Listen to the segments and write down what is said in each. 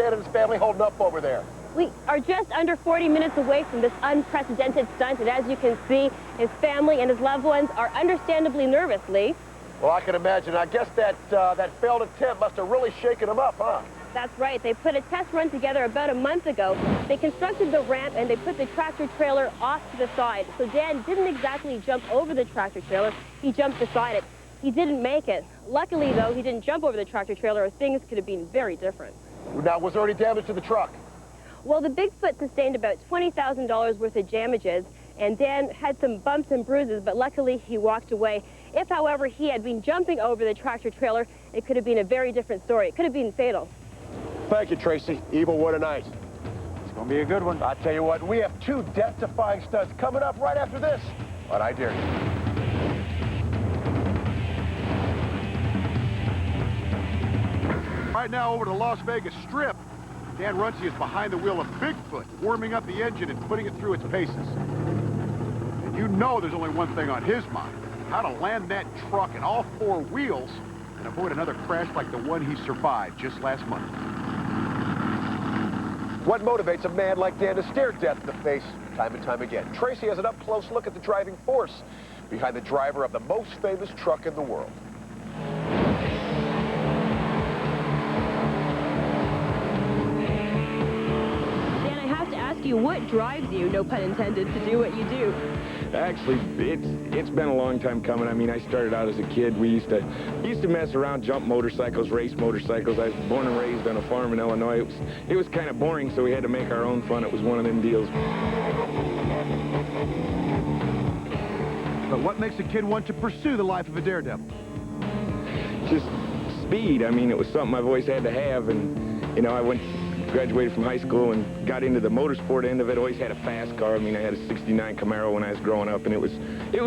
Dan and his family holding up over there? We are just under 40 minutes away from this unprecedented stunt, and as you can see, his family and his loved ones are understandably nervous, Lee. Well, I can imagine. I guess that failed attempt must have really shaken him up, huh? That's right. They put a test run together about a month ago. They constructed the ramp, and they put the tractor trailer off to the side. So Dan didn't exactly jump over the tractor trailer. He jumped beside it. He didn't make it. Luckily, though, he didn't jump over the tractor trailer, or things could have been very different. Now, was there any damage to the truck? Well, the Bigfoot sustained about $20,000 worth of damages, and Dan had some bumps and bruises, but luckily he walked away. If, however, he had been jumping over the tractor trailer, it could have been a very different story. It could have been fatal. Thank you, Tracy. Evel, what a night. It's going to be a good one. I tell you what, we have two death-defying stunts coming up right after this on I Dare You. Right now over to Las Vegas Strip. Dan Runte is behind the wheel of Bigfoot, warming up the engine and putting it through its paces. And you know there's only one thing on his mind: how to land that truck in all four wheels and avoid another crash like the one he survived just last month. What motivates a man like Dan to stare death in the face time and time again? Tracy has an up-close look at the driving force behind the driver of the most famous truck in the world. What drives you, no pun intended, to do what you do? Actually, it's been a long time coming. I mean, I started out as a kid. We used to mess around, jump motorcycles, race motorcycles. I was born and raised on a farm in Illinois. It was kind of boring, so we had to make our own fun. It was one of them deals. But what makes a kid want to pursue the life of a daredevil? Just speed. I mean, it was something I've always had to have, and you know, graduated from high school and got into the motorsport end of it. Always had a fast car. I mean, I had a '69 Camaro when I was growing up, and it was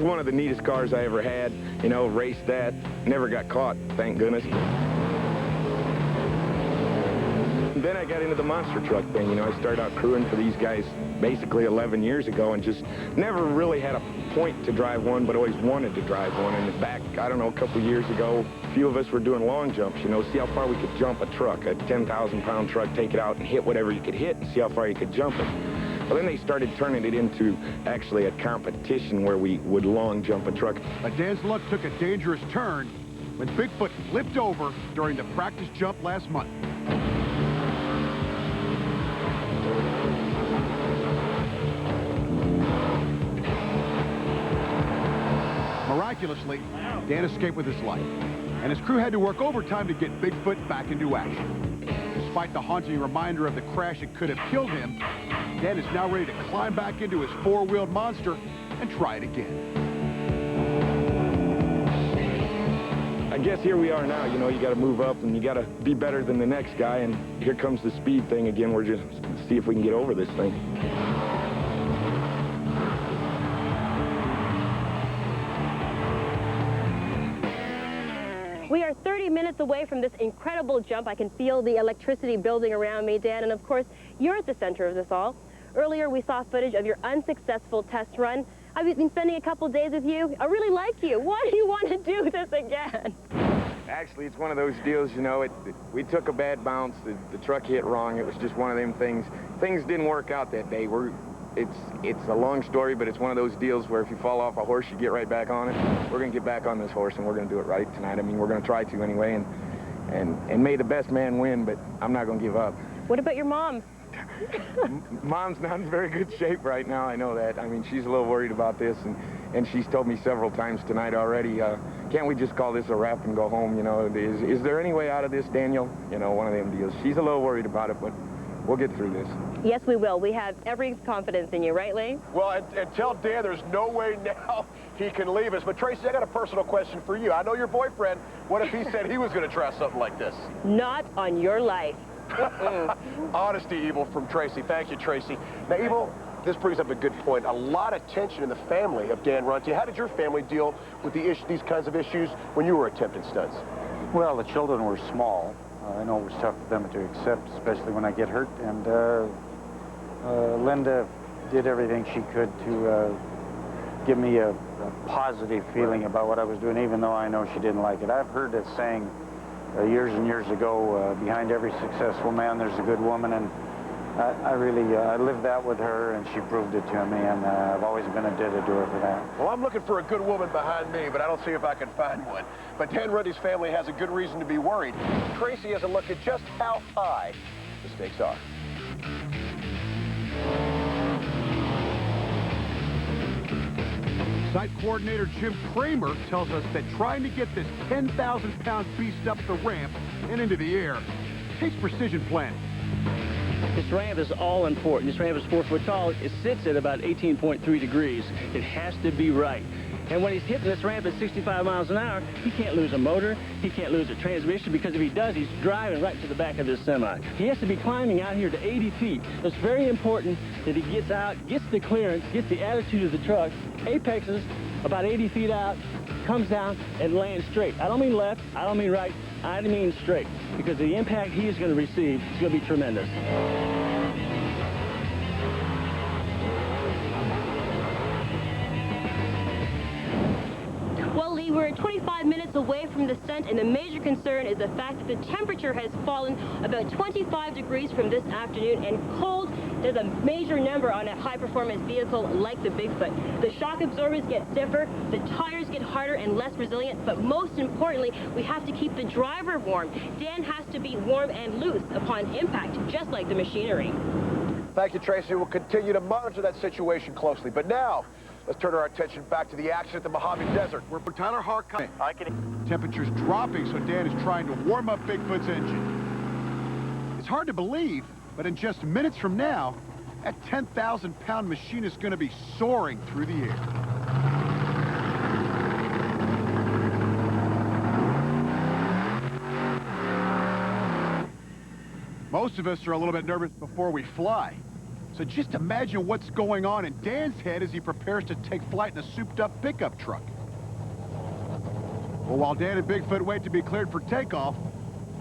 one of the neatest cars I ever had. You know, raced that, never got caught, thank goodness. And then I got into the monster truck thing. You know, I started out crewing for these guys basically 11 years ago, and just never really had a point to drive one, but always wanted to drive one. And back, I don't know, a couple years ago, a few of us were doing long jumps, you know, see how far we could jump a truck, a 10,000-pound truck, take it out and hit whatever you could hit and see how far you could jump it. But then they started turning it into actually a competition where we would long jump a truck. But Dan's luck took a dangerous turn when Bigfoot flipped over during the practice jump last month. Miraculously, Dan escaped with his life, and his crew had to work overtime to get Bigfoot back into action. Despite the haunting reminder of the crash that could have killed him, Dan is now ready to climb back into his four-wheeled monster and try it again. I guess here we are now. You know, you got to move up and you got to be better than the next guy, and here comes the speed thing again. We're just see if we can get over this thing. We are 30 minutes away from this incredible jump. I can feel the electricity building around me, Dan, and of course, you're at the center of this all. Earlier, we saw footage of your unsuccessful test run. I've been spending a couple days with you. I really like you. Why do you want to do this again? Actually, it's one of those deals, you know, we took a bad bounce. The truck hit wrong. It was just one of them things. Things didn't work out that day. It's a long story, but it's one of those deals where if you fall off a horse, you get right back on it. We're going to get back on this horse, and we're going to do it right tonight. I mean, we're going to try to anyway, and may the best man win, but I'm not going to give up. What about your mom? Mom's not in very good shape right now, I know that. I mean, she's a little worried about this, and she's told me several times tonight already, can't we just call this a wrap and go home, you know? Is there any way out of this, Daniel? You know, one of them deals. She's a little worried about it, but we'll get through this. Yes, we will. We have every confidence in you, right, Lee? Well, and tell Dan there's no way now he can leave us. But, Tracy, I got a personal question for you. I know your boyfriend. What if he said he was going to try something like this? Not on your life. Honesty, Evel, from Tracy. Thank you, Tracy. Now, Evel, this brings up a good point. A lot of tension in the family of Dan Runte. How did your family deal with these kinds of issues when you were attempting stunts? Well, the children were small. I know it was tough for them to accept, especially when I get hurt. And Linda did everything she could to give me a positive feeling about what I was doing, even though I know she didn't like it. I've heard a saying years and years ago, behind every successful man, there's a good woman, and I really lived that with her, and she proved it to me, and I've always been indebted to her for that. Well, I'm looking for a good woman behind me, but I don't see if I can find one. But Dan Runte's family has a good reason to be worried. Tracy has a look at just how high the stakes are. Site coordinator Jim Kramer tells us that trying to get this 10,000-pound beast up the ramp and into the air takes precision planning. This ramp is all important. This ramp is 4 foot tall. It sits at about 18.3 degrees. It has to be right. And when he's hitting this ramp at 65 miles an hour, he can't lose a motor, he can't lose a transmission, because if he does, he's driving right to the back of this semi. He has to be climbing out here to 80 feet. So it's very important that he gets out, gets the clearance, gets the attitude of the truck, apexes about 80 feet out, comes down, and lands straight. I don't mean left, I don't mean right, I mean straight, because the impact he is going to receive is going to be tremendous. Well, Lee, we're 25 minutes away from the stunt, and the major concern is the fact that the temperature has fallen about 25 degrees from this afternoon, and cold is a major number on a high-performance vehicle like the Bigfoot. The shock absorbers get stiffer, the tires get harder and less resilient, but most importantly, we have to keep the driver warm. Dan has to be warm and loose upon impact, just like the machinery. Thank you, Tracy. We'll continue to monitor that situation closely. But now, let's turn our attention back to the action at the Mojave Desert. Where Tyler Harkett, temperature's dropping, so Dan is trying to warm up Bigfoot's engine. It's hard to believe, but in just minutes from now, that 10,000-pound machine is going to be soaring through the air. Most of us are a little bit nervous before we fly. So just imagine what's going on in Dan's head as he prepares to take flight in a souped-up pickup truck. Well, while Dan and Bigfoot wait to be cleared for takeoff,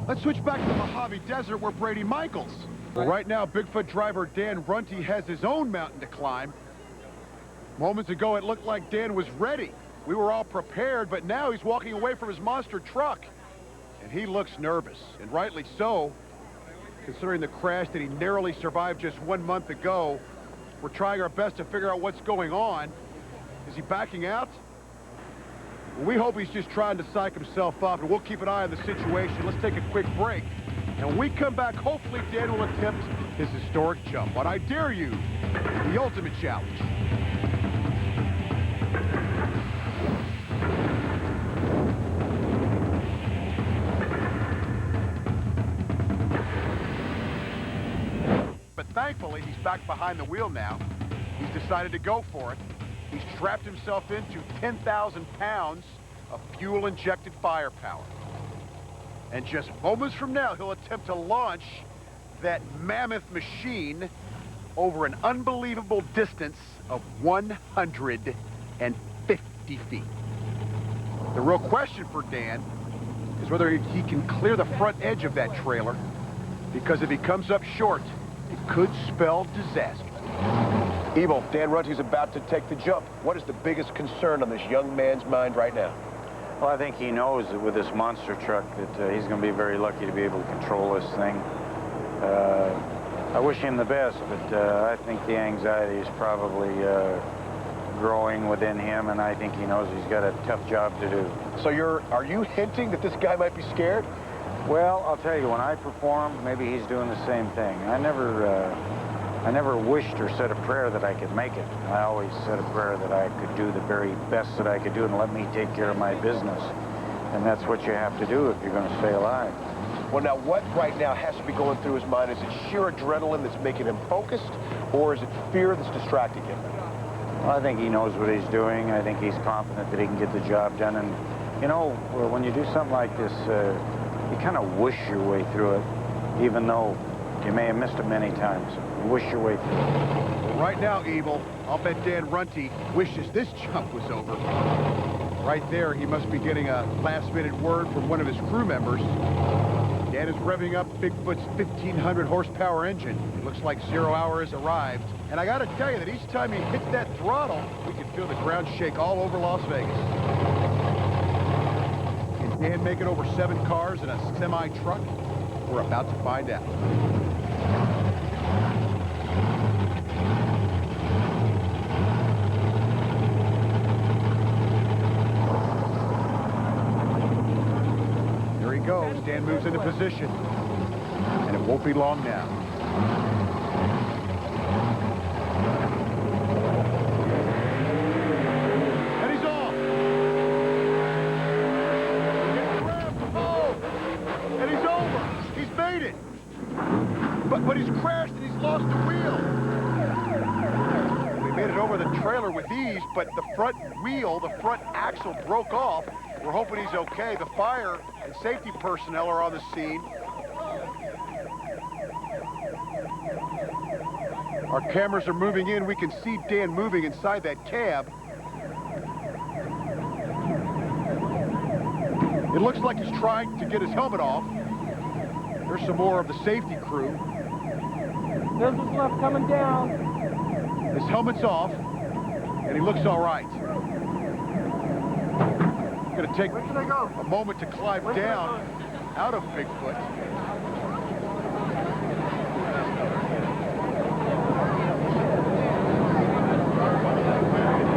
let's switch back to the Mojave Desert where Brady Michaels. Well, right now, Bigfoot driver Dan Runte has his own mountain to climb. Moments ago, it looked like Dan was ready. We were all prepared, but now he's walking away from his monster truck. And he looks nervous, and rightly so. Considering the crash that he narrowly survived just 1 month ago, we're trying our best to figure out what's going on. Is he backing out? We hope he's just trying to psych himself up, and we'll keep an eye on the situation. Let's take a quick break. And when we come back, hopefully Dan will attempt his historic jump on I Dare You, the ultimate challenge. But thankfully, he's back behind the wheel now. He's decided to go for it. He's strapped himself into 10,000 pounds of fuel-injected firepower. And just moments from now, he'll attempt to launch that mammoth machine over an unbelievable distance of 150 feet. The real question for Dan is whether he can clear the front edge of that trailer, because if he comes up short, it could spell disaster. Evel, Dan Runte's about to take the jump. What is the biggest concern on this young man's mind right now? Well, I think he knows that with this monster truck that he's going to be very lucky to be able to control this thing. I wish him the best, but I think the anxiety is probably growing within him, and I think he knows he's got a tough job to do. So are you hinting that this guy might be scared? Well, I'll tell you, when I perform, maybe he's doing the same thing. I never wished or said a prayer that I could make it. I always said a prayer that I could do the very best that I could do and let me take care of my business. And that's what you have to do if you're going to stay alive. Well, now, what right now has to be going through his mind? Is it sheer adrenaline that's making him focused, or is it fear that's distracting him? Well, I think he knows what he's doing. I think he's confident that he can get the job done. And, you know, when you do something like this, you kind of wish your way through it, even though you may have missed it many times. You wish your way through it. Well, right now, Evel, I'll bet Dan Runte wishes this jump was over. Right there, he must be getting a last-minute word from one of his crew members. Dan is revving up Bigfoot's 1,500 horsepower engine. It looks like 0 hour has arrived. And I got to tell you that each time he hits that throttle, we can feel the ground shake all over Las Vegas. In Dan make it over 7 cars in a semi-truck? We're about to find out. There he goes. Dan moves into position. And it won't be long now. And he's off. Oh, and he's over. He's made it. But he's crashed and he's lost the wheel. We made it over the trailer with ease, but the front wheel, the front axle broke off. We're hoping he's okay. The fire and safety personnel are on the scene. Our cameras are moving in. We can see Dan moving inside that cab. It looks like he's trying to get his helmet off. There's some more of the safety crew. There's his left coming down. His helmet's off, and he looks all right. It's going to take a moment to climb down out of Bigfoot.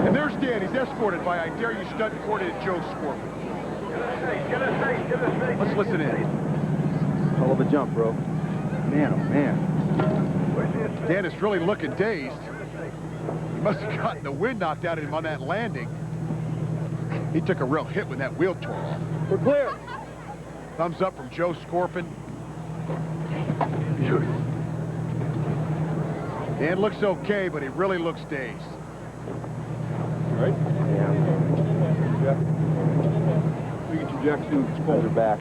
And there's Dan. He's escorted by I Dare You Stunt coordinator Joe Scorpion. Let's listen in. Hell of a jump, bro. Man, oh man. Dan is really looking dazed. He must have gotten the wind knocked out of him on that landing. He took a real hit when that wheel tore off. We're clear. Thumbs up from Joe Scorpion. Dan looks okay, but he really looks dazed. Right? Yeah. We get your jack soon. It's cold. You're back.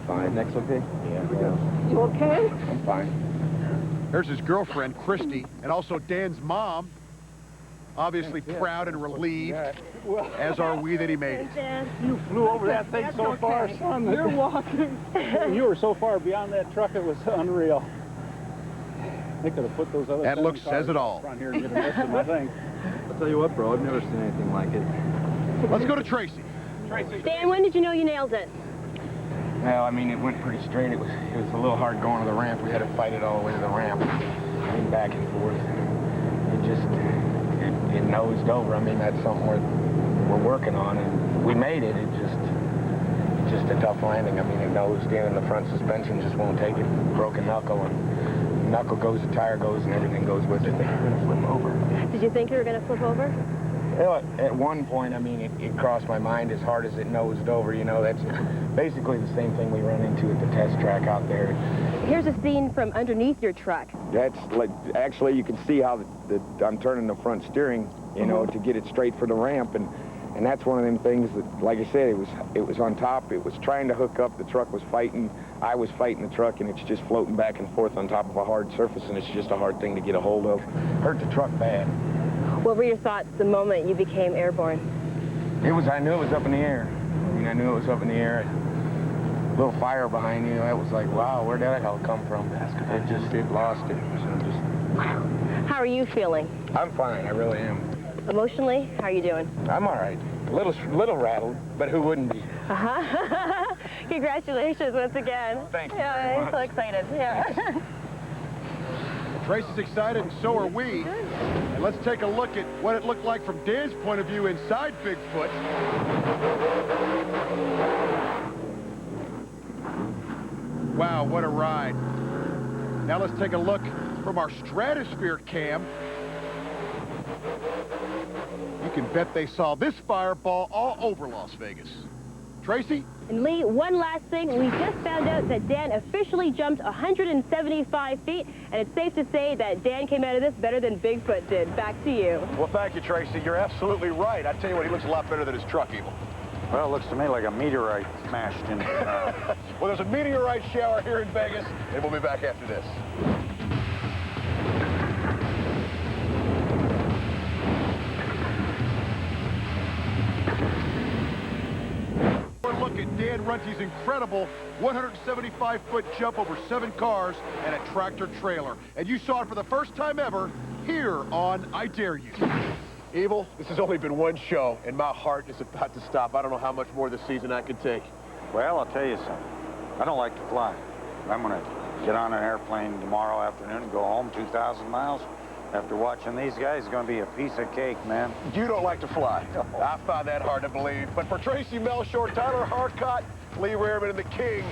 Fine. Next okay? Yeah. You okay? I'm fine. There's his girlfriend, Christy, and also Dan's mom. Obviously proud and relieved, as are we that he made it. You flew over that thing so far, son. You're walking. You were so far beyond that truck, it was unreal. They could have put those other. That look says it all. Here and get the rest of my thing. I'll tell you what, bro. I've never seen anything like it. Let's go to Tracy. Dan, when did you know you nailed it? Well, I mean, it went pretty straight. It was a little hard going to the ramp. We had to fight it all the way to the ramp. And back and forth. It nosed over. I mean, that's something we're working on, and we made it. It's just a tough landing. I mean, it nosed in, and the front suspension just won't take it. Broke a knuckle, and knuckle goes, the tire goes, and everything goes with it. I think we're going to flip over. Did you think you were going to flip over? Well, at one point, I mean, it crossed my mind as hard as it nosed over. You know, that's basically the same thing we run into at the test track out there. Here's a scene from underneath your truck. That's like, actually, you can see how I'm turning the front steering, you know, to get it straight for the ramp, and that's one of them things that, like I said, it was on top. It was trying to hook up. The truck was fighting. I was fighting the truck, and it's just floating back and forth on top of a hard surface, and it's just a hard thing to get a hold of. Hurt the truck bad. What were your thoughts the moment you became airborne? I knew it was up in the air. I mean, I knew it was up in the air. A little fire behind you. That was like, wow, where did that hell come from? It lost it. How are you feeling? I'm fine. I really am. Emotionally, how are you doing? I'm all right. A little rattled, but who wouldn't be? Congratulations once again. Thank you. Yeah, I'm so excited. Yeah. Tracy's excited, and so are we. And let's take a look at what it looked like from Dan's point of view inside Bigfoot. Wow, what a ride. Now let's take a look from our stratosphere cam. You can bet they saw this fireball all over Las Vegas. Tracy? And Lee, one last thing. We just found out that Dan officially jumped 175 feet, and it's safe to say that Dan came out of this better than Bigfoot did. Back to you. Well, thank you, Tracy. You're absolutely right. I tell you what, he looks a lot better than his truck, Evel. Well, it looks to me like a meteorite smashed in. Well, there's a meteorite shower here in Vegas, and we'll be back after this. Look at Dan Runte's incredible 175-foot jump over 7 cars and a tractor trailer. And you saw it for the first time ever here on I Dare You. Evel, this has only been one show, and my heart is about to stop. I don't know how much more this season I can take. Well, I'll tell you something. I don't like to fly. I'm going to get on an airplane tomorrow afternoon and go home 2,000 miles. After watching these guys, it's going to be a piece of cake, man. You don't like to fly. I find that hard to believe. But for Tracy Melshore, Tyler Harcott, Lee Rehrman, and the King,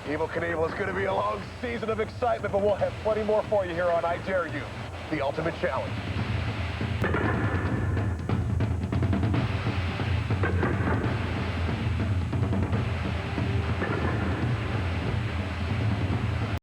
Evel Knievel, is going to be a long season of excitement, but we'll have plenty more for you here on I Dare You, the Ultimate Challenge.